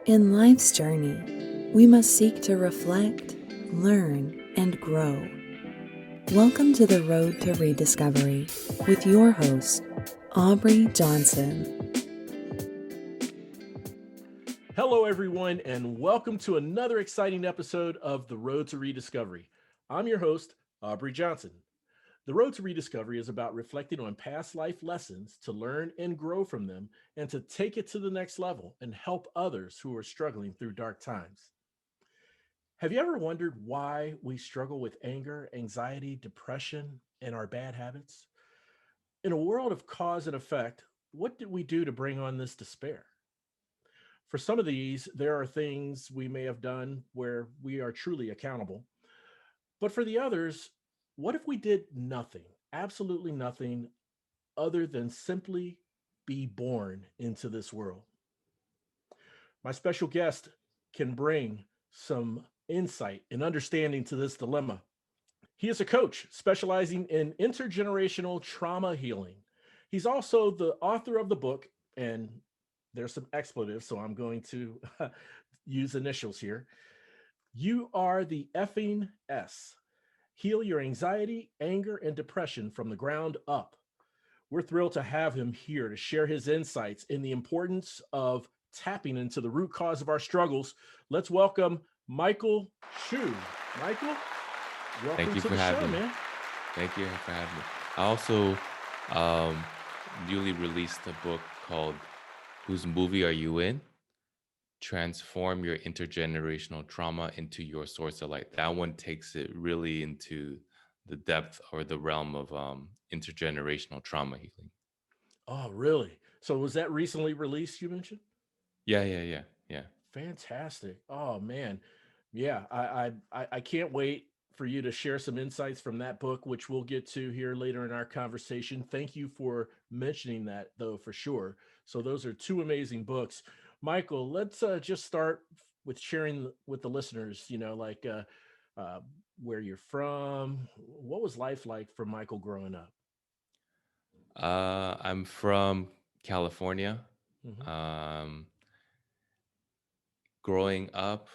In life's journey, we must seek to reflect, learn, and grow. Welcome to the Road to Rediscovery with your host, Aubrey Johnson. Hello, everyone, and welcome to another exciting episode of The Road to Rediscovery. I'm your host, Aubrey Johnson. The Road to Rediscovery is about reflecting on past life lessons to learn and grow from them and to take it to the next level and help others who are struggling through dark times. Have you ever wondered why we struggle with anger, anxiety, depression, and our bad habits? In a world of cause and effect, what did we do to bring on this despair? For some of these, there are things we may have done where we are truly accountable. But for the others, what if we did nothing, absolutely nothing, other than simply be born into this world? My special guest can bring some insight and understanding to this dilemma. He is a coach specializing in intergenerational trauma healing. He's also the author of the book, and there's some expletives, so I'm going to use initials here. You are the effing S. Heal your anxiety, anger, and depression from the ground up. We're thrilled to have him here to share his insights in the importance of tapping into the root cause of our struggles. Let's welcome Michael Hsu. Michael, Thank welcome you to for the show, having me. man. Thank you for having me. I also um, newly released a book called Whose Movie Are You In? Transform Your Intergenerational Trauma into Your Source of Light. That one takes it really into the depth or the realm of intergenerational trauma healing. Oh, really? So was that recently released, you mentioned? Yeah. Fantastic. Oh man. Yeah, I can't wait for you to share some insights from that book, which we'll get to here later in our conversation. Thank you for mentioning that, though, for sure. So those are two amazing books. Michael, let's just start with sharing with the listeners, uh, where you're from. What was life like for Michael growing up? I'm from California. Mhm. Um, Growing up,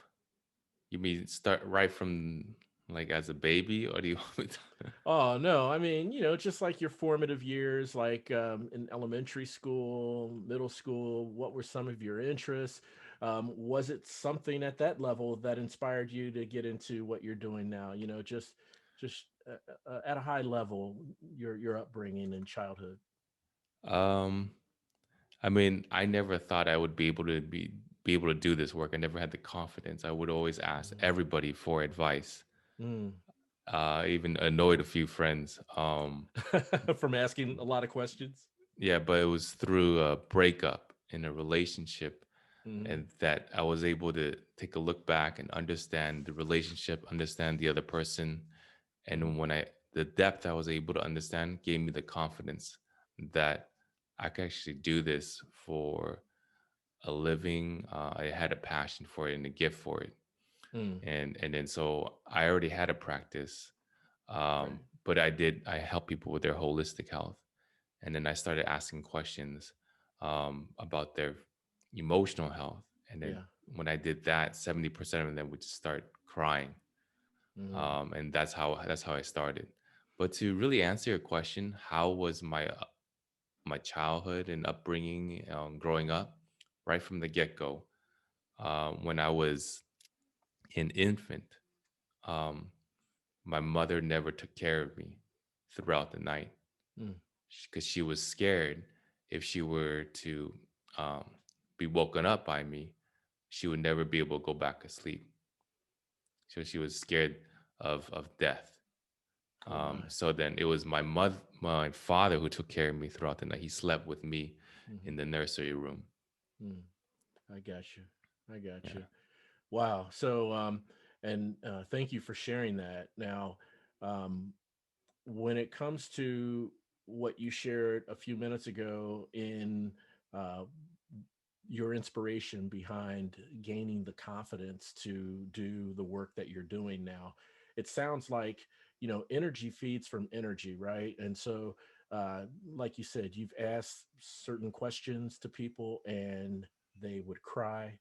you mean start right from like as a baby, or do you want me to? Oh, no. I mean, just like your formative years, like in elementary school, middle school, what were some of your interests? Was it something at that level that inspired you to get into what you're doing now? Just at a high level, your upbringing and childhood. Um, I mean, I never thought I would be able to do this work. I never had the confidence. I would always ask everybody for advice. Mm. Even annoyed a few friends. From asking a lot of questions. Yeah, but it was through a breakup in a relationship, Mm. and that I was able to take a look back and understand the relationship, understand the other person, Mm. and the depth I was able to understand gave me the confidence that I could actually do this for a living. I had a passion for it and a gift for it, Mm. and then so I already had a practice, Right. but I help people with their holistic health, and then I started asking questions about their emotional health, and then Yeah. when I did that, 70% of them would just start crying, Mm. and that's how I started. But to really answer your question, how was my childhood and upbringing, growing up, right from the get go? When I was an infant, um, my mother never took care of me throughout the night Mm. because she was scared if she were to um, be woken up by me, she would never be able to go back to sleep. So she was scared of death. Oh my. So then it was my father who took care of me throughout the night. He slept with me Mhm. in the nursery room. Mm. I got you. I got Yeah. you. Wow. So, and thank you for sharing that. Now, um, when it comes to what you shared a few minutes ago in uh, your inspiration behind gaining the confidence to do the work that you're doing now, it sounds like, energy feeds from energy, right? And so, like you said, you've asked certain questions to people and they would cry,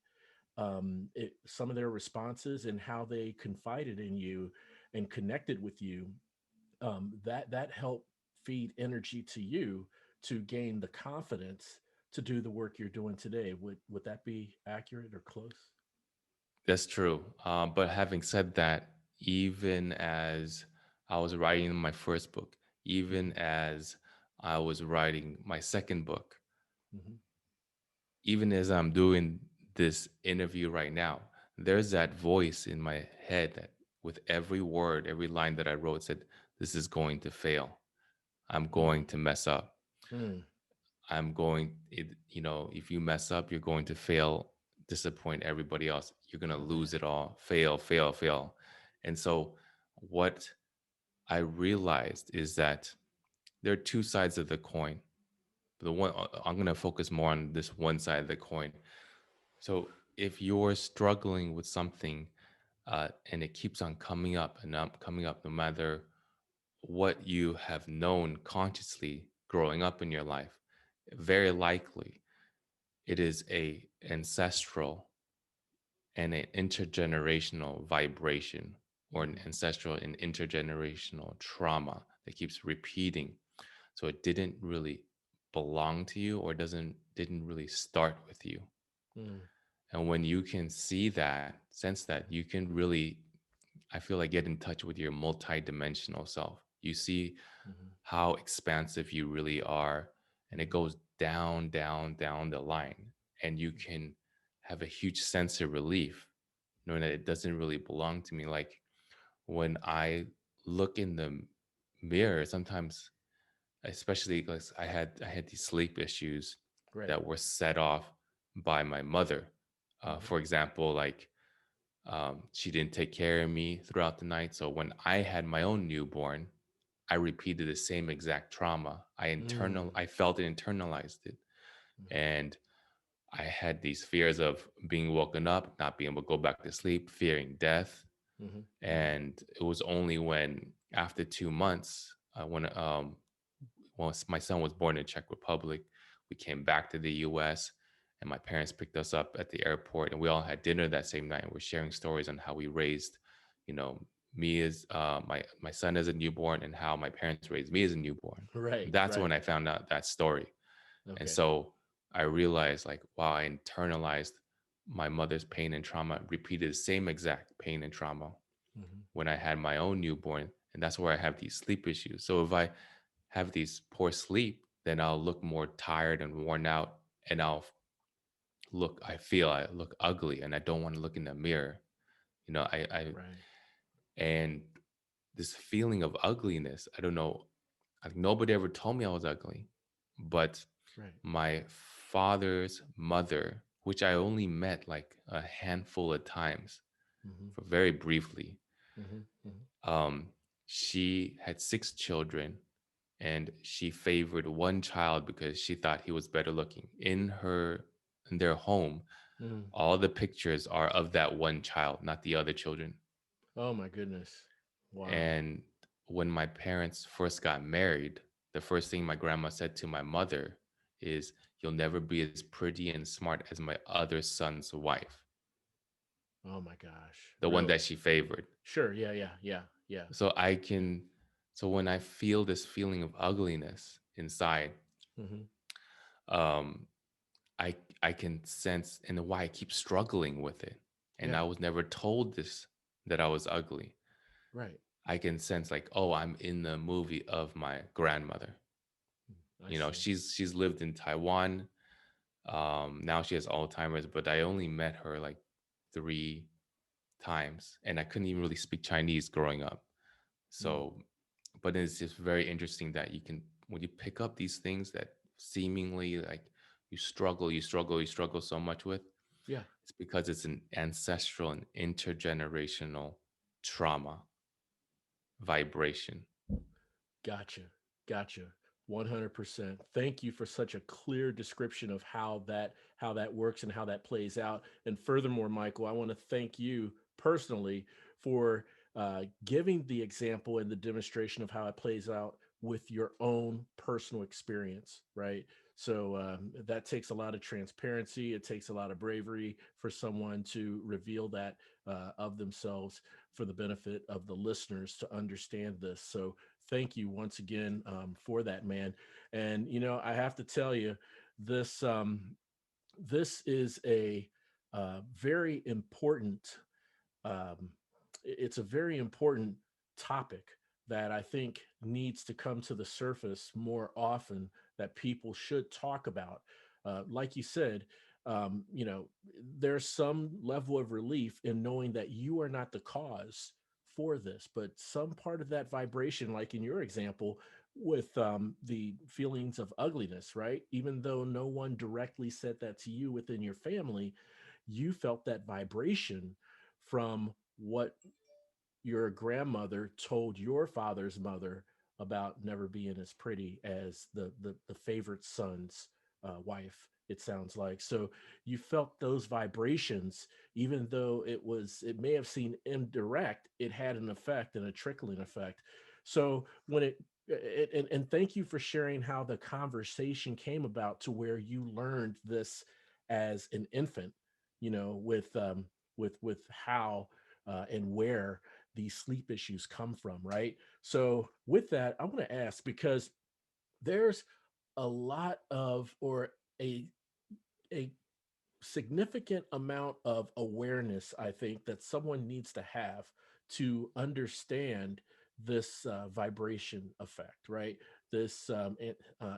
some of their responses and how they confided in you and connected with you, that helped feed energy to you to gain the confidence to do the work you're doing today. Would that be accurate or close? That's true. But having said that, even as I was writing my first book, even Hmm. as I was writing my second book, Hmm. even as I'm doing this interview right now, there's that voice in my head that with every word, every line that I wrote said, this is going to fail. I'm Mm. going to mess up. Mm. If you mess up, you're going to fail, disappoint everybody else. You're going to Oh lose man. it all, fail, fail, fail. And so, what I realized is that there are two sides of the coin. The one I'm going to focus more on this one side of the coin. So, if you're struggling with something and it keeps on coming up and up, coming up, no matter what you have known consciously growing up in your life, very likely it is a ancestral and an intergenerational vibration or an Mm. ancestral and intergenerational trauma that keeps repeating. So it didn't really belong to you or doesn't didn't really start with you. Mm. And when you can see that, sense that, you can really, I feel like, get in touch with your multidimensional self. You see Hmm. how expansive you really are, and it Hmm. goes down, down, down the line. And you can have a huge sense of relief knowing that it doesn't really belong to me. Like when I look in the mirror, sometimes, especially because I had these sleep issues Right. that were set off by my mother. Hmm. For example, like she didn't take care of me throughout the night. So when I had my own newborn, I repeated the same exact trauma. Mm. I felt it, internalized it, Hmm. and I had these fears of being woken up, not being able to go back to sleep, fearing death. Hmm. Hmm. And it was only when, after 2 months, when once my son was born in Czech Republic, we came back to the U.S. and my parents picked us up at the airport, and we all had dinner that same night. And we're sharing stories on how we raised, you know, me as my son as a newborn, and how my parents raised me as a newborn. Right. That's when Right. I found out that story. And Okay. so I realized, like, wow, I internalized my mother's pain and trauma, repeated the same exact pain and trauma Hmm. when I had my own newborn. And that's where I have these sleep issues. So if I have these poor sleep, then I'll look more tired and worn out, and I look ugly, and I don't want to look in the mirror. Right. And this feeling of ugliness, I don't know, like nobody ever told me I was ugly, but Right. my father's mother, which I only met like a handful of times Hmm. for very briefly, Hmm. Hmm. um, she had 6 children, and she favored one child because she thought he was better looking. In their home, Mm. all the pictures are of that one child, not the other children. Oh my goodness. Wow. And when my parents first got married, the first thing my grandma said to my mother is, "You'll never be as pretty and smart as my other son's wife," Oh my gosh. the one that Really? she favored. Sure. Yeah. Yeah. Yeah. Yeah. So so when I feel this feeling of ugliness inside, Hmm. um, I can sense, and why I keep struggling with it. And Yeah. I was never told this, that I was ugly. Right. I can sense, like, oh, I'm in the movie of my grandmother. I see. She's lived in Taiwan. Now she has Alzheimer's, but I only met her like 3 times, and I couldn't even really speak Chinese growing up. Mm. So, but it's just very interesting that you can, when you pick up these things that seemingly like you struggle so much with, Yeah. it's because it's an ancestral and intergenerational trauma vibration. Gotcha. Gotcha. 100%. Thank you for such a clear description of how that works and how that plays out. And furthermore, Michael, I want to thank you personally for giving the example and the demonstration of how it plays out with your own personal experience, right? So that takes a lot of transparency. It takes a lot of bravery for someone to reveal that of themselves for the benefit of the listeners to understand this. So thank you once again for that, man. And I have to tell you, this this is a very important um, it's a very important topic that I think needs to come to the surface more often, that people should talk about. Like you said, there's some level of relief in knowing that you are not the cause for this, but some part of that vibration, like in your example, with the feelings of ugliness, right? Even though no one directly said that to you within your family, you felt that vibration from what your grandmother told your father's mother about never being as pretty as the favorite son's wife, it sounds like. So you felt those vibrations, even though it may have seemed indirect, it had an effect and a trickling effect. So when and thank you for sharing how the conversation came about to where you learned this as an infant, with how and where these sleep issues come from, right? So, with that, I want to ask, because there's a lot of, or a significant amount of awareness, I think, that someone needs to have to understand this vibration effect, right? This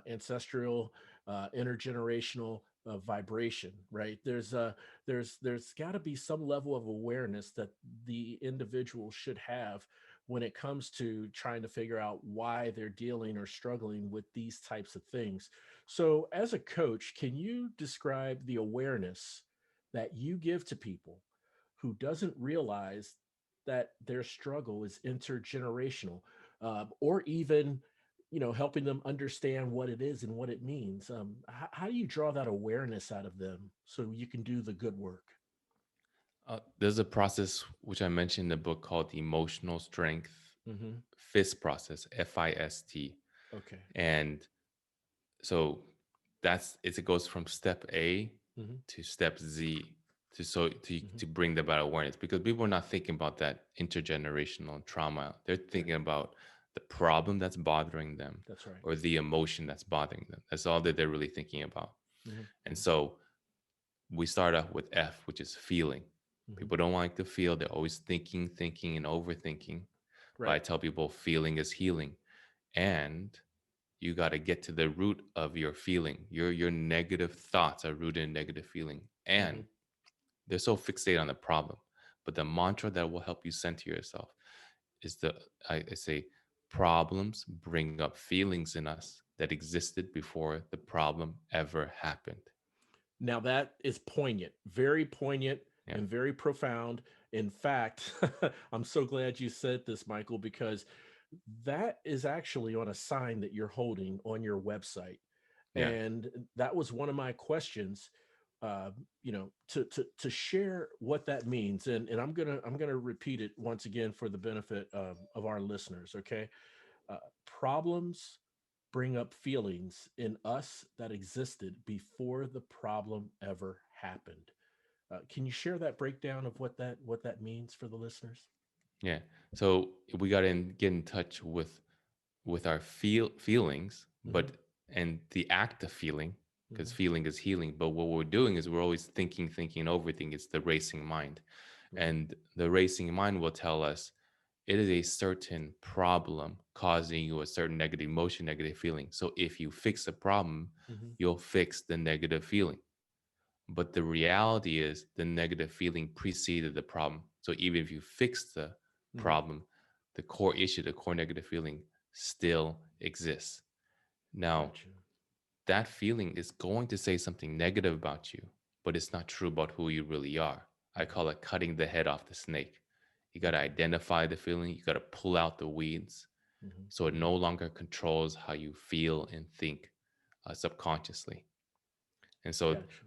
ancestral, intergenerational vibration, right? There's got to be some level of awareness that the individual should have when it comes to trying to figure out why they're dealing or struggling with these types of things. So, as a coach, can you describe the awareness that you give to people who doesn't realize that their struggle is intergenerational, or even, helping them understand what it is and what it means? How do you draw that awareness out of them so you can do the good work? There's a process which I mentioned in the book called the emotional strength Hmm. FIST process, FIST. Okay. And so it goes from step A Hmm. to step Z Hmm. to bring about awareness, because people are not thinking about that intergenerational trauma. They're Right. thinking about the problem that's bothering them That's right. or the emotion that's bothering them. That's all that they're really thinking about. Hmm. And so we start off with F, which is feeling. Hmm. People don't like to feel. They're always thinking, and overthinking. But I Right. tell people feeling is healing. And you got to get to the root of your feeling. Your negative thoughts are rooted in negative feeling. Hmm. And they're so fixated on the problem. But the mantra that will help you center yourself is I say, problems bring up feelings in us that existed before the problem ever happened. Now that is poignant, very poignant Yeah. and very profound. In fact, I'm so glad you said this, Michael, because that is actually on a sign that you're holding on your website. Yeah. And that was one of my questions, to share what that means. And I'm gonna repeat it once again for the benefit of our listeners. Okay. uh, Problems bring up feelings in us that existed before the problem ever happened. Can you share that breakdown of what that means for the listeners? Yeah. So we got to get in touch with our feelings, Hmm. but and the act of feeling, because Hmm. feeling is healing. But what we're doing is we're always thinking, overthinking. It's the racing mind, Right. and the racing mind will tell us it is a certain problem causing you a certain negative emotion, negative feeling. So if you fix the problem, Hmm. you'll fix the negative feeling. But the reality is the negative feeling preceded the problem. So even if you fix the Hmm. problem, the core issue, the core negative feeling still exists. Now, Gotcha. that feeling is going to say something negative about you, but it's not true about who you really are. I Hmm. call it cutting the head off the snake. You got to Okay. identify the feeling, you got to pull out the weeds Hmm. so it no longer controls how you feel and think subconsciously. And so Gotcha.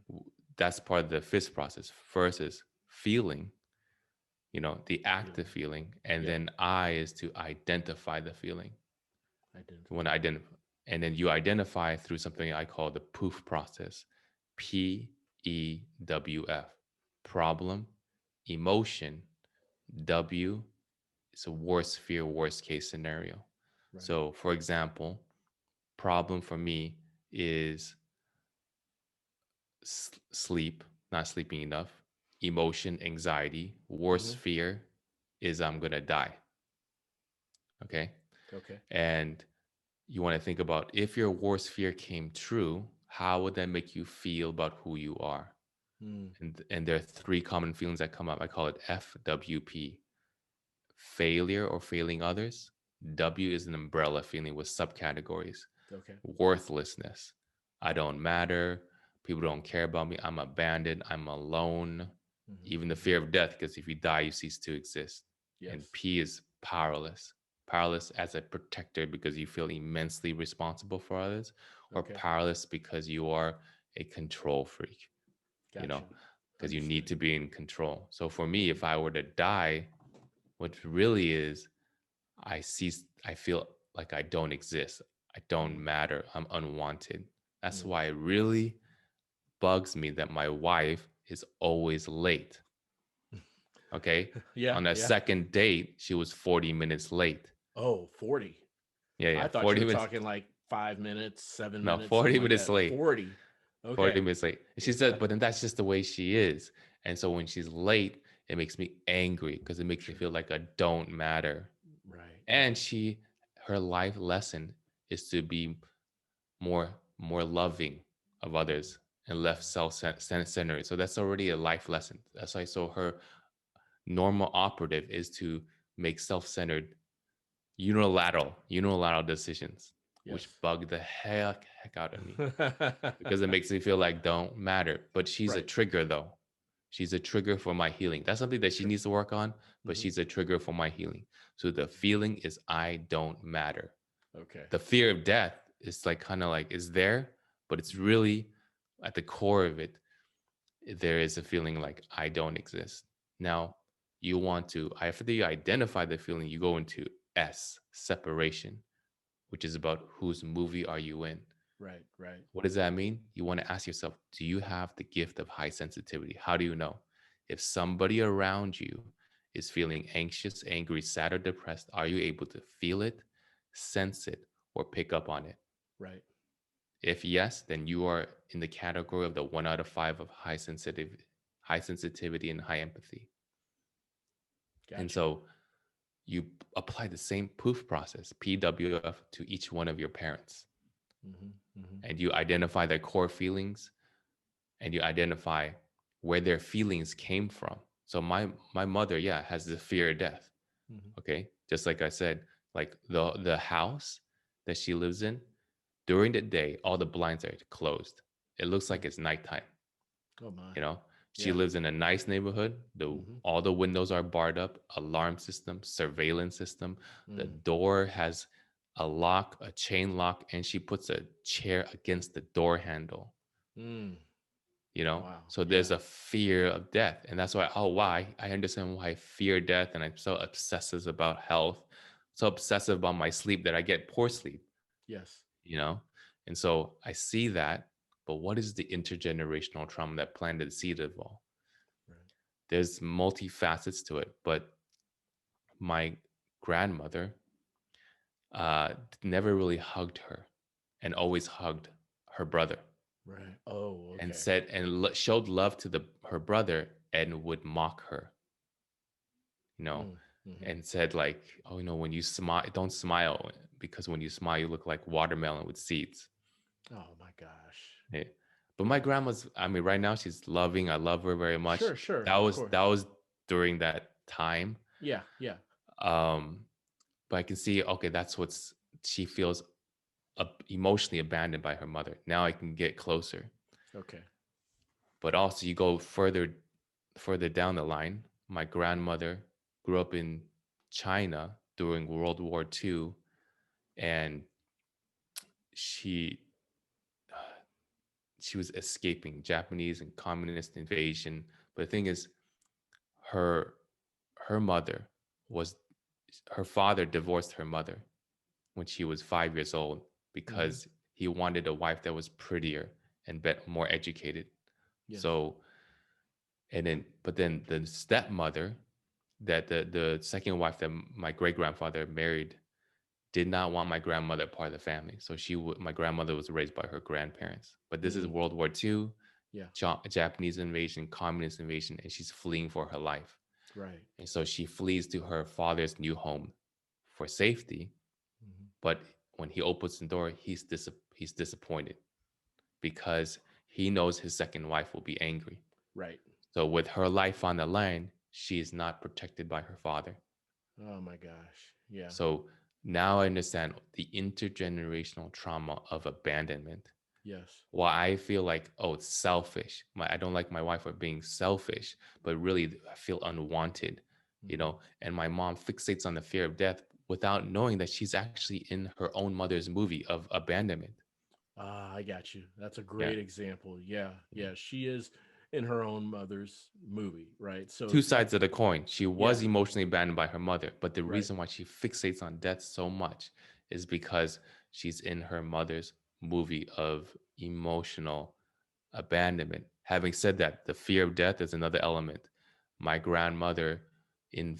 that's part of the FIST process. First is feeling, the active Feeling. feeling, and Yep. then I is to identify the feeling. When Identify. identify, And then you identify through something I call the POOF process. PEWF. Problem, emotion. W is a worst fear, worst case scenario. Right. So, for example, problem for me is sleep, not sleeping enough. Emotion, anxiety. Mm-hmm. Worst fear is I'm going to die. Okay. Okay. And you want to think about if your worst fear came true, how would that make you feel about who you are? Mm. And there are three common feelings that come up. I call it FWP: failure or failing others. W is an umbrella feeling with subcategories: Okay. worthlessness. I don't matter. People don't care about me. I'm abandoned. I'm alone. Mm-hmm. Even the Mm-hmm. fear of death, because if you die, you cease to exist. And Yes. P is powerless. Powerless as a protector because you feel immensely responsible for others, or Okay. powerless because you are a control freak, you know, Gotcha. because you need Understood. to be in control. So for me, if I were to die, what really is, I feel like I don't exist. I don't Mm. matter. I'm unwanted. That's Mm. why it really bugs me that my wife is always late. Okay. Yeah. On a Yeah. second date, she was 40 minutes late. Oh, 40. Yeah, I yeah. thought you 40 were minutes. talking like 5 minutes, seven No, minutes, something 40 like minutes that. late. 40. 40 Okay. minutes late. And she said, but then that's just the way she is. And so when she's late, it makes me angry because it makes me Sure. feel like I don't matter. Right. And Right. her life lesson is to be more loving of others and less self-centered. So that's already a life lesson. That's why, so her normal operative is to make self-centered unilateral decisions, which Yes. bug the heck out of me because it makes me feel like don't matter. But she's a Right. trigger though. She's a trigger for my healing. That's something that she Sure. needs to work on, but Hmm. she's a trigger for my healing. So the feeling is I don't matter. Okay. The fear of death is like kind of like is there, but it's Hmm. really at the core of it, there is a feeling like I don't exist. Now, you want to, after you identify the feeling, you go into S, separation, which is about whose movie are you in? Right. Right. What does that mean? You want to ask yourself, do you have the gift of high sensitivity? How do you know? If somebody around you is feeling anxious, angry, sad, or depressed, are you able to feel it, sense it, or pick up on it? Right. If yes, then you are in the category of the 1 out of 5 of high sensitivity and high empathy. And Gotcha. so you apply the same proof process, PWF, to each one of your parents. Hmm. Hmm. And you identify their core feelings and you identify where their feelings came from. So my mother, yeah, has the fear of death. Hmm. Okay. Just like I said, like the house that she lives in, during the day, all the blinds are closed. It looks like it's nighttime. Oh my. You know, she Yeah. lives in a nice neighborhood. The Hmm. All the windows are barred up, alarm system, surveillance system. The Mm. door has a lock, a chain lock, and she puts a chair against the door handle. Mm. You know, Wow. so Yeah. there's a fear of death, and that's why, oh, why I understand why I fear death, and I'm so obsessive about health, so obsessive about my sleep that I get poor sleep. Yes. You know, and so I see that. But what is the intergenerational trauma that planted the seed of all? Right. There's multifacets to it, but my grandmother never really hugged her and always hugged her brother Right. Oh, and okay. said and showed love to her brother and would mock her, you know, Mm. Hmm. and said like, oh, when you smile, don't smile because when you smile, you look like watermelon with seeds. Oh my gosh. Yeah. But my grandma's, I mean, right now she's loving. I love her very much. Sure. Sure. That Of was that course. was during that time. Yeah. Yeah. Um, but I can see, okay, that's what's she feels emotionally abandoned by her mother. Now I can get closer. Okay. But also, you go further down the line. My grandmother grew up in China during World War II, and she she was escaping Japanese and communist invasion. But the thing is, her her mother was her father divorced her mother when she was 5 years old. Hmm. because he wanted a wife that was prettier and more educated. Yes. So, but then the stepmother, that the second wife that my great grandfather married, did not want my grandmother part of the family. So my grandmother was raised by her grandparents. But this is Mm. World War II, Yeah. Japanese invasion, communist invasion, and she's fleeing for her life. Right. And so she flees to her father's new home for safety. Hmm. But when he opens the door, he's disappointed because he knows his second wife will be angry. Right. So with her life on the line, she is not protected by her father. Oh my gosh. Yeah. So now I understand the intergenerational trauma of abandonment. Yes. Why I feel like, oh, it's selfish. I don't like my wife for being selfish, but really I feel unwanted, Hmm. and my mom fixates on the fear of death without knowing that she's actually in her own mother's movie of abandonment. Ah, I got you. That's a Yeah. great example. Yeah. Yeah. She is in her own mother's movie, right? So Two it's not, sides of the coin. She yeah. was emotionally abandoned by her mother, but the Right. reason why she fixates on death so much is because she's in her mother's movie of emotional abandonment. Having said that, the fear of death is another element. My grandmother in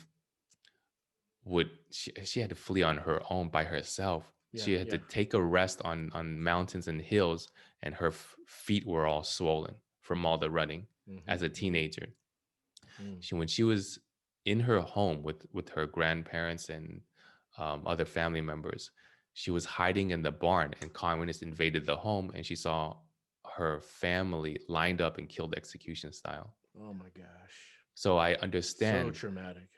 she had to flee on her own by herself. Yeah. She had to Yeah. take a rest on mountains and hills, and her feet were all swollen from all the running Hmm. as a Hmm. teenager. Mm. When she was in her home with her grandparents and other family members, she was hiding in the barn, and communists invaded the home, and she saw her family lined up and killed execution style. Oh my gosh. So I So understand traumatic.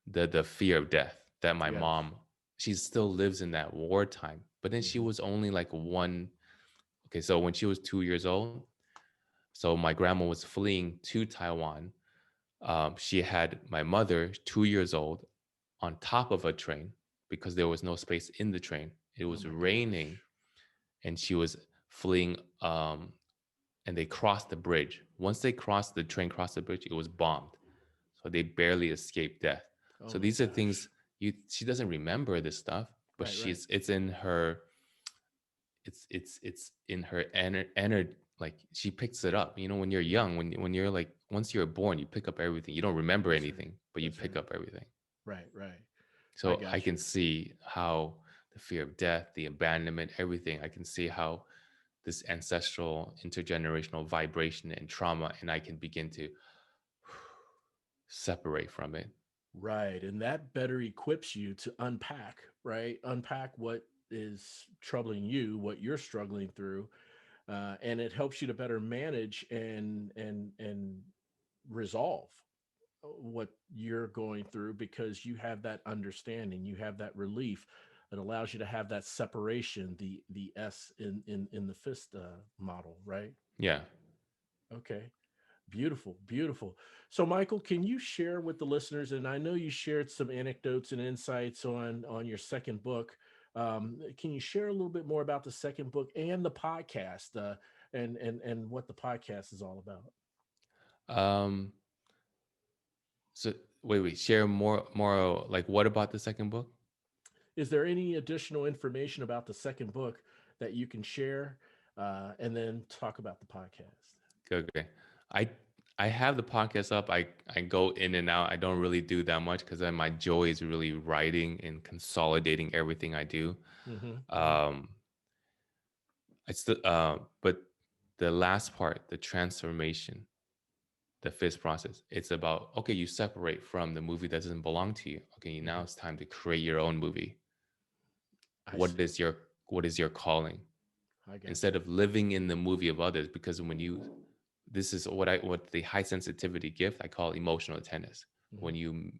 the fear of death that my Yes. mom, she still lives in that wartime, but then she Hmm. was only like one. Okay, so when she was 2 years old, so my grandma was fleeing to Taiwan. She had my mother, 2 years old, on top of a train because there was no space in the train. It Oh was my raining, gosh. and she was fleeing. And they crossed the bridge. Once the train crossed the bridge, it was bombed. So they barely escaped death. Oh So my these are things gosh. she doesn't remember this stuff, but Right. Right. it's in her, it's in her like she picks it up. When you're Yeah. young, when you're like, once you're born, you pick up everything. You don't remember That's right. anything, but you That's pick right. up everything. Right. Right. I So I got can you. see how the fear of death, the abandonment, everything, I can see how this ancestral intergenerational vibration and trauma, and I can begin to separate from it. Right. And that better equips you to unpack, right? Unpack what is troubling you, what you're struggling through, and it helps you to better manage and resolve what you're going through because you have that understanding, you have that relief. It allows you to have that separation, the S in the fist model, right? Yeah. Okay. Beautiful, beautiful. So, Michael, can you share with the listeners? And I know you shared some anecdotes and insights on your second book. Can you share a little bit more about the second book and the podcast, and what the podcast is all about? Um. So wait. Share more. Like, what about the second book? Is there any additional information about the second book that you can share, and then talk about the podcast? Okay. I I have the podcast up. I go in and out. I don't really do that much because my joy is really writing and consolidating everything I do. Hmm. Hmm. Um. But the last part, the transformation, the fifth process, it's about, okay, you separate from the movie that doesn't belong to you. Okay, now Hmm. it's time to create your own movie. I what see. is your what is your calling, I got instead you. of living in the movie of others? Because when you this is what the high sensitivity gift I call emotional attendance. Hmm. When you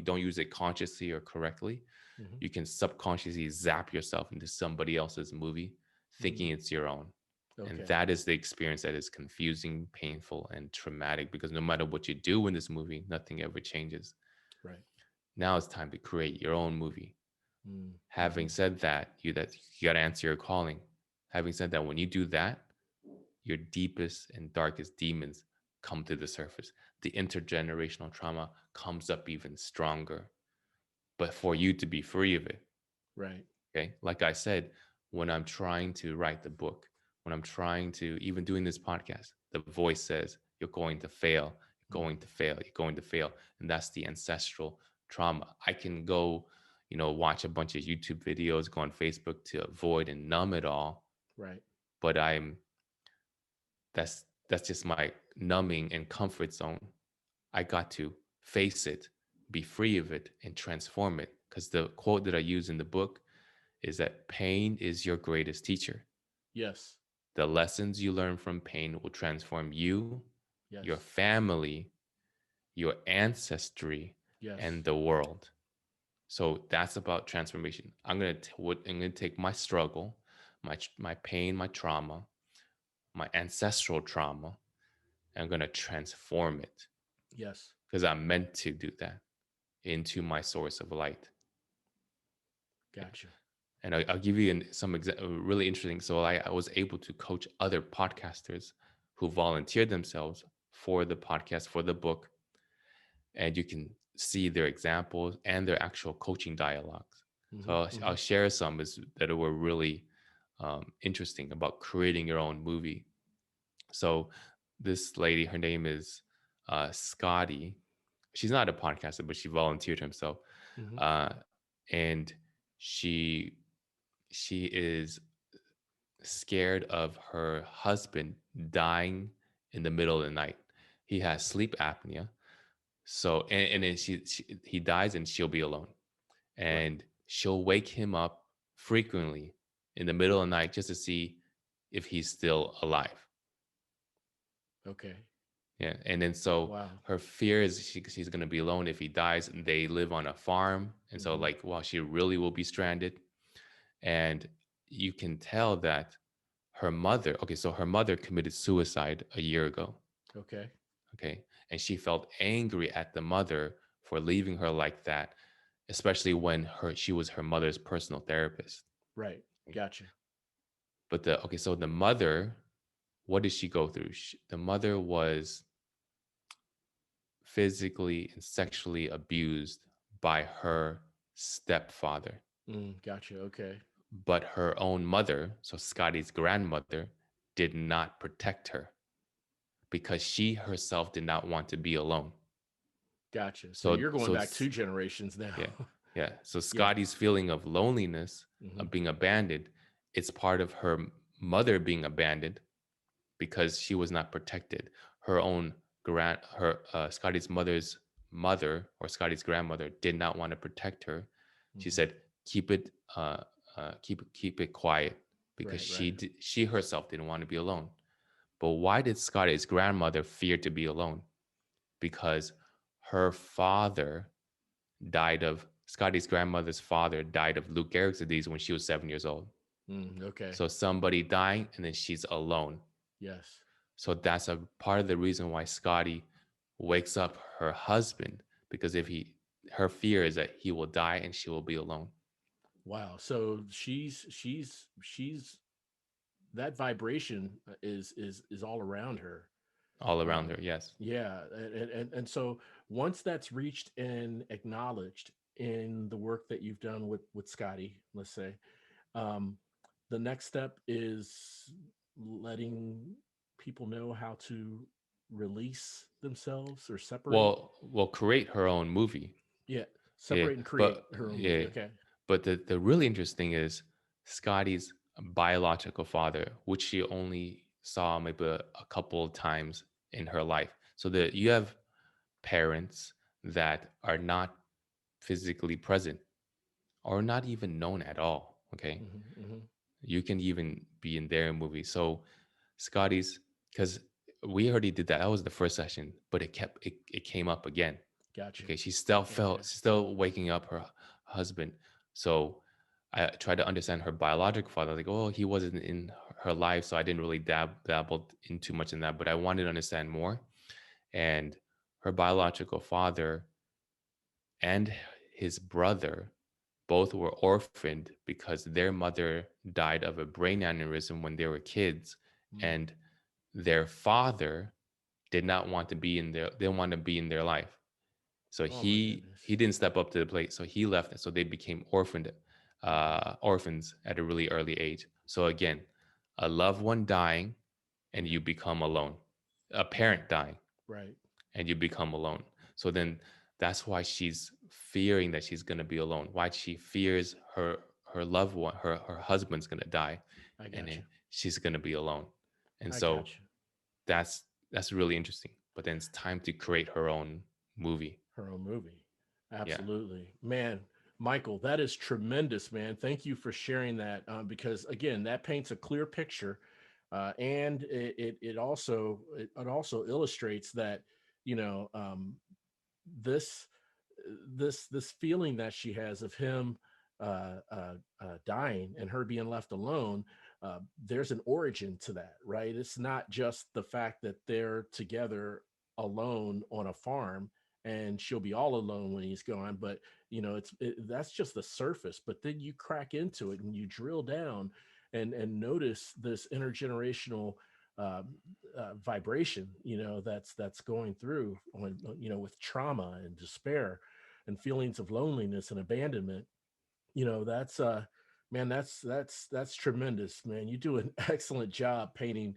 don't use it consciously or correctly, Hmm. you can subconsciously zap yourself into somebody else's movie thinking Mm. it's your own. And Okay. that is the experience that is confusing, painful, and traumatic, because no matter what you do in this movie, nothing ever changes. Right. Now it's time to create your own movie. Mm. Having Hmm. said that, you got to answer your calling. Having said that, when you do that, your deepest and darkest demons come to the surface. The intergenerational trauma comes up even stronger. But for you to be free of it, Right. okay? Like I said, when I'm trying to write the book, when I'm trying to even doing this podcast, the voice says, you're going to fail, you're Mm. going to fail, you're going to fail. And that's the ancestral trauma. I can go, watch a bunch of YouTube videos, go on Facebook to avoid and numb it all, Right. but that's just my numbing and comfort zone. I got to face it, be free of it, and transform it. Because the quote that I use in the book is that pain is your greatest teacher. Yes. The lessons you learn from pain will transform you, your Yes. family, your ancestry, Yes. and the world. So that's about transformation. I'm gonna take my struggle, my pain, my trauma, my ancestral trauma, and I'm gonna transform it Yes. because I'm meant to do that into my source of light. Yeah. Gotcha. And I'll give you some really interesting. So I was able to coach other podcasters who volunteered themselves for the podcast, for the book, and you can see their examples and their actual coaching dialogues. So Hmm. I'll Hmm. share some that were really interesting about creating your own movie. So this lady, her name is Scotty. She's not a podcaster, but she volunteered herself, Hmm. uh, and she she is scared of her husband dying in the middle of the night. He has sleep apnea. So and then he dies and she'll be alone. Right. And she'll wake him up frequently in the middle of the night just to see if he's still alive. Okay. Yeah. And then so Wow. her fear is she's gonna be alone if he dies. And they live on a farm. And so Hmm. like, well, she really will be stranded. And you can tell that her mother committed suicide a year ago. Okay. Okay. And she felt angry at the mother for leaving her like that, especially when she was her mother's personal therapist. Right. Okay. Gotcha. But so the mother, what did she go through? The mother was physically and sexually abused by her stepfather. Gotcha. Okay. But her own mother, so Scotty's grandmother, did not protect her because she herself did not want to be alone. Gotcha. So So you're going so back 2 generations now. yeah, yeah. So Yeah. Scotty's feeling of loneliness, Hmm. of being abandoned, it's part of her mother being abandoned because she was not protected. Her own Scotty's mother's mother or Scotty's grandmother did not want to protect her. She Hmm. said, "Keep it, keep it quiet," because Right. Right. she herself didn't want to be alone. But why did Scotty's grandmother fear to be alone? Because her father died of Scotty's grandmother's father died of Lou Gehrig's disease when she was 7 years old. Okay. So somebody dying and then she's alone. Yes. So that's a part of the reason why Scotty wakes up her husband, because her fear is that he will die and she will be alone. Wow. So she's that vibration is all around her. All around her, Um, yes. yeah, and so once that's reached and acknowledged in the work that you've done with Scotty, let's say, um, the next step is letting people know how to release themselves or separate. Well, create her own movie. Yeah, Yeah, separate and create but her own movie. yeah, Okay. but the really interesting is Scotty's biological father, which she only saw maybe a couple of times in her life. So that you have parents that are not physically present or not even known at all. Okay, Hmm. Hmm. you can even be in their movie. So Scotty's, because we already did that. That was the first session, but it came up again. Gotcha. Okay, Okay. she's still waking up her husband. So I tried to understand her biological father. Like, oh, he wasn't in her life, so I didn't really dabble in too much in that. But I wanted to understand more. And her biological father and his brother both were orphaned because their mother died of a brain aneurysm when they were kids, Mm. and their father did not want to be in their didn't want to be in their life. So Oh my he goodness. didn't step up to the plate. So he left. So they became orphaned orphans at a really early age. So again, a loved one dying and you become alone, a Yeah. parent dying Right. and you become alone. So then that's why she's fearing that she's going to be alone. Why she fears her loved one, her husband's going to die, I and got then you. she's going to be alone. And I so got you. that's that's really interesting. But then it's time to create her own movie. Her own movie. Yeah. Absolutely. Man, Michael, that is tremendous, man. Thank you for sharing that because, again, that paints a clear picture. And it also illustrates that, you know, this this feeling that she has of him dying and her being left alone, there's an origin to that, right? It's not just the fact that they're together alone on a farm and she'll be all alone when he's gone, but that's just the surface. But then you crack into it and you drill down and notice this intergenerational um, vibration, that's going through when with trauma and despair and feelings of loneliness and abandonment. That's man, that's tremendous, man. You do an excellent job painting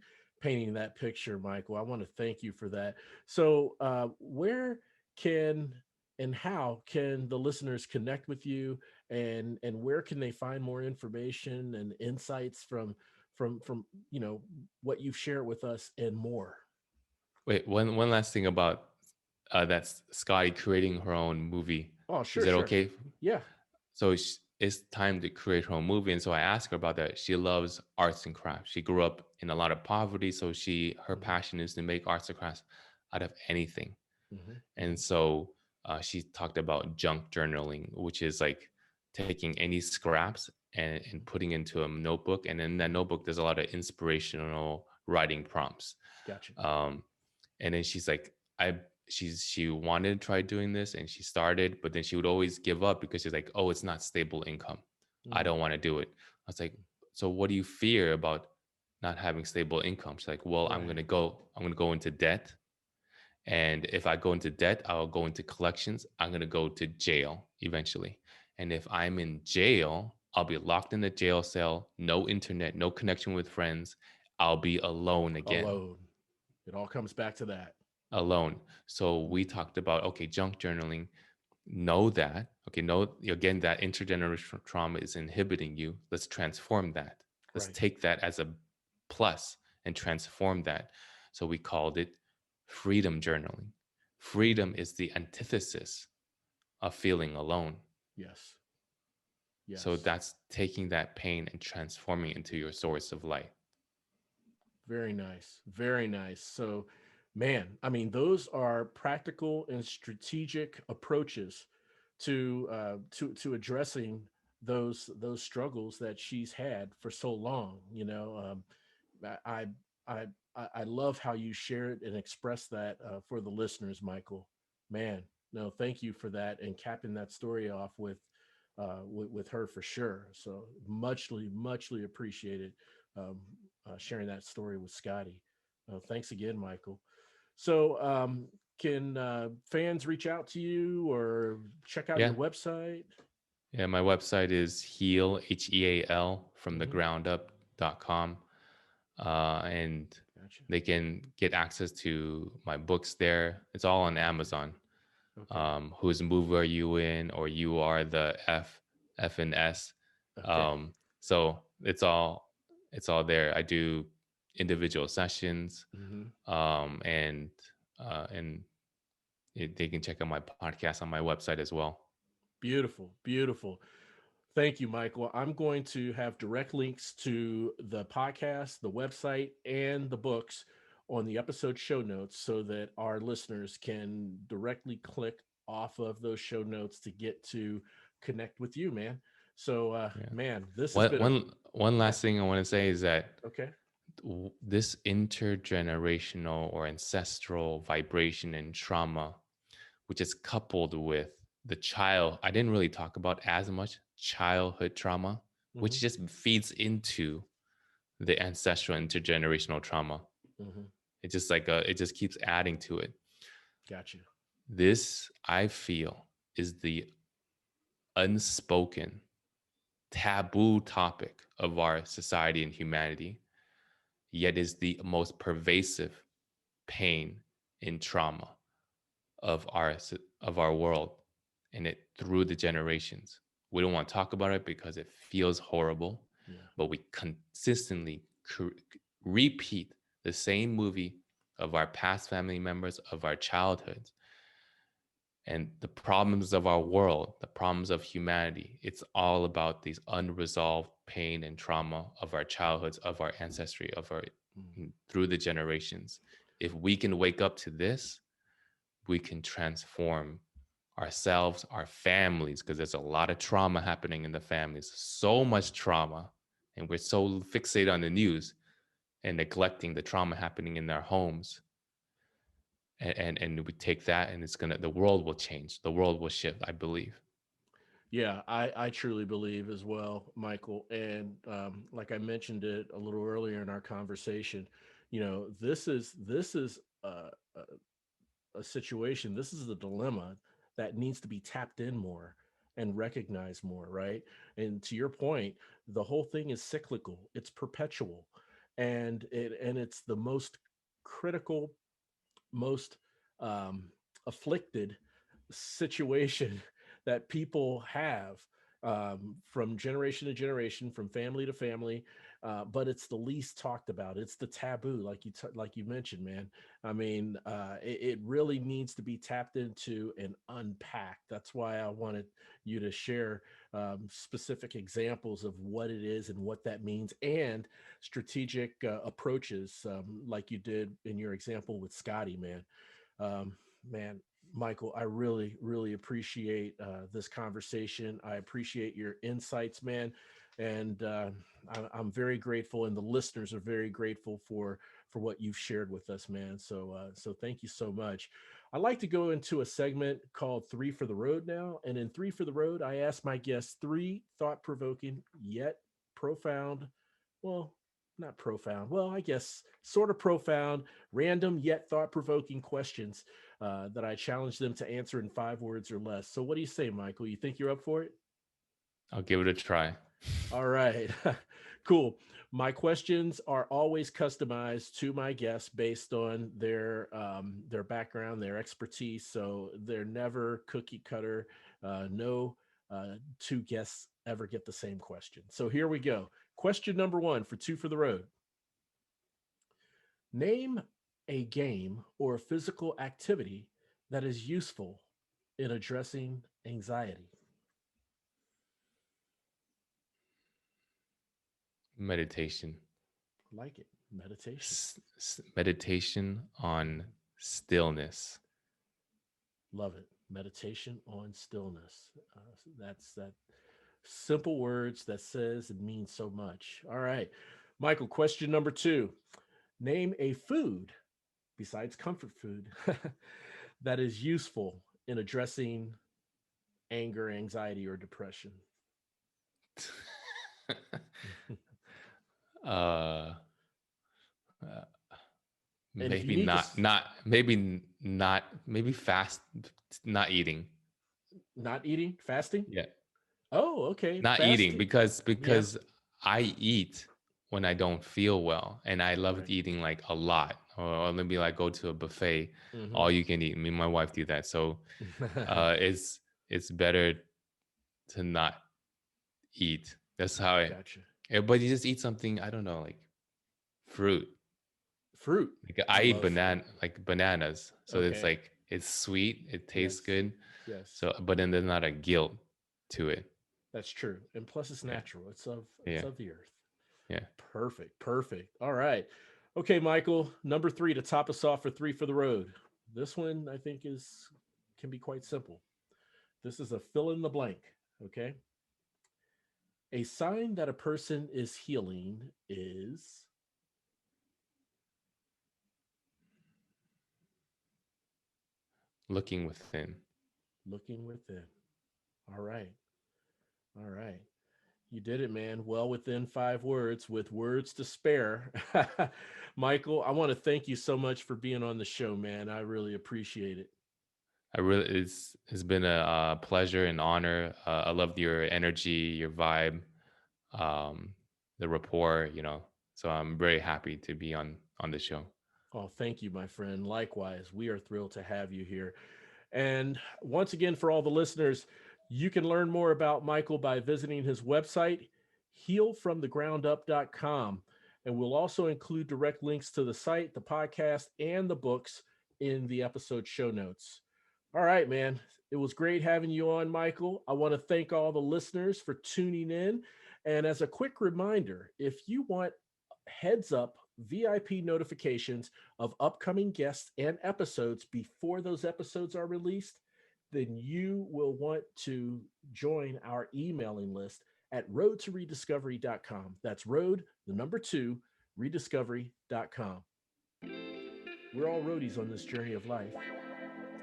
that picture, Michael. I want to thank you for that. So where can and how can the listeners connect with you, and where can they find more information and insights from what you've shared with us and more? Wait, one last thing about that's Scotty creating her own movie. Oh, Is sure, it sure. okay? Yeah. So it's time to create her own movie, and so I asked her about that. She loves arts and crafts. She grew up in a lot of poverty, so her Hmm. passion is to make arts and crafts out of anything. Hmm. And Hmm. so she talked about junk journaling, which is like taking any scraps and putting into a notebook, and in that notebook there's a lot of inspirational writing prompts. Gotcha. um, and then she's like, she wanted to try doing this and she started, but then she would always give up because she's like, oh, it's not stable income, I Hmm. don't want to do it. I was like, so what do you fear about not having stable income? She's like, well, Right. I'm going to go into debt, and if I go into debt, I'll go into collections, I'm going to go to jail eventually, and if I'm in jail, I'll be locked in the jail cell, no internet, no connection with friends, I'll be alone again. Alone. It all comes back to that. Alone. So we talked about, okay, junk journaling. Know that. Okay, know again that intergenerational trauma is inhibiting you. Let's transform that. Let's Right. take that as a plus and transform that. So we called it freedom journaling. Freedom is the antithesis of feeling alone. Yes. So Yes. that's taking that pain and transforming it into your source of light. Very nice. Very nice. So, man, I mean, those are practical and strategic approaches to addressing those struggles that she's had for so long. I I I love how you shared and expressed that for the listeners, Michael. Man, no, thank you for that and capping that story off with her for sure. So muchly appreciated um, sharing that story with Scotty. Thanks again, Michael. So, can fans reach out to you or check out your Yeah. website? Yeah, my website is heal from the Hmm. ground up.com. And Gotcha. they can get access to my books there. It's all on Amazon. Okay. Whose movie are you in? Or you are the F and S. Okay. So it's all there. I do individual sessions, Hmm. and they can check out my podcast on my website as well. Beautiful. Beautiful. Thank you, Michael. I'm going to have direct links to the podcast, the website, and the books on the episode show notes so that our listeners can directly click off of those show notes to get to connect with you, man. So, Yeah. man, this has One been a one one yeah. last thing I want to say is that Okay. this intergenerational or ancestral vibration and trauma, which is coupled with the child, I didn't really talk about as much childhood trauma, Hmm. which just feeds into the ancestral intergenerational trauma. Hmm. It just it just keeps adding to it. Gotcha. This I feel is the unspoken taboo topic of our society and humanity, yet is the most pervasive pain and trauma of our world, and it through the generations. We don't want to talk about it because it feels horrible, Yeah. but we consistently repeat the same movie of our past family members, of our childhoods, and the problems of our world, the problems of humanity. It's all about these unresolved pain and trauma of our childhoods, of our ancestry, of our Mm. through the generations. If we can wake up to this, we can transform ourselves, our families, because there's a lot of trauma happening in the families, so much trauma. And we're so fixated on the news and neglecting the trauma happening in their homes. And we take that, and the world will change. The world will shift, I believe. Yeah, I truly believe as well, Michael. And like I mentioned it a little earlier in our conversation, this is a situation. This is a dilemma that needs to be tapped in more and recognized more, right? And to your point, the whole thing is cyclical. It's perpetual, and it's the most critical, most um, afflicted situation that people have, from generation to generation, from family to family. But it's the least talked about. It's the taboo, like you mentioned, man. I mean, it really needs to be tapped into and unpacked. That's why I wanted you to share specific examples of what it is and what that means, and strategic approaches, like you did in your example with Scotty, man. Man, Michael, I really, really appreciate this conversation. I appreciate your insights, man, and I'm very grateful, and the listeners are very grateful for what you've shared with us, man. So thank you so much. I like to go into a segment called Three for the Road now, and in Three for the Road, I ask my guests three thought-provoking yet profound, well, not profound, well, I guess sort of profound, random yet thought-provoking questions that I challenge them to answer in 5 words or less. So, what do you say, Michael? You think you're up for it? I'll give it a try. All right, cool. My questions are always customized to my guests based on their background, their expertise. So they're never cookie cutter. No two guests ever get the same question. So here we go. Question number one for Two for the Road. Name a game or a physical activity that is useful in addressing anxiety. Meditation. Like it. Meditation. Meditation on stillness. Love it. Meditation on stillness. That's that simple words that says it means so much. All right. Michael, question number two. Name a food besides comfort food that is useful in addressing anger, anxiety, or depression. uh, uh, And if you maybe need to not maybe fast, not eating. not eating, fasting. Yeah, Oh, okay. not eating Fasting. because Yeah. I eat when I don't feel well, and I love Right. eating like a lot, or maybe like go to a buffet, Hmm. all you can eat. Me and my wife do that, so it's better to not eat. That's how I. Gotcha. But you just eat something, I don't know, like fruit. Fruit. Like I I eat love fruit. bananas, so it's Okay. like it's sweet, it tastes Yes. good. Yes. So, but then there's not a guilt to it. That's true. And plus it's Yeah, natural. It's yeah, of the earth. yeah. Perfect. Perfect. All right. Okay, Michael, number three to top us off for Three for the Road. This one I think is can be quite simple. This is a fill in the blank. Okay. A sign that a person is healing is Looking within. looking within. All right. All right. You did it, man. Well within 5 words with words to spare. Michael, I want to thank you so much for being on the show, man. I really appreciate it. I really it's been a pleasure and honor. I loved your energy, your vibe. the rapport, So I'm very happy to be on the show. Oh, thank you, my friend. Likewise, we are thrilled to have you here. And once again, for all the listeners, you can learn more about Michael by visiting his website, healfromthegroundup.com. And we'll also include direct links to the site, the podcast, and the books in the episode show notes. All right, man. It was great having you on, Michael. I want to thank all the listeners for tuning in. And as a quick reminder, if you want heads up VIP notifications of upcoming guests and episodes before those episodes are released, then you will want to join our emailing list at roadtorediscovery.com. That's road, the number 2, rediscovery.com. We're all roadies on this journey of life,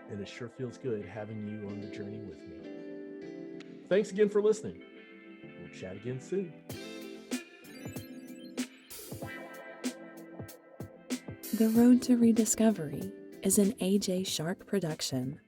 and it sure feels good having you on the journey with me. Thanks again for listening. We'll chat again soon. The Road to Rediscovery is an AJ Shark production.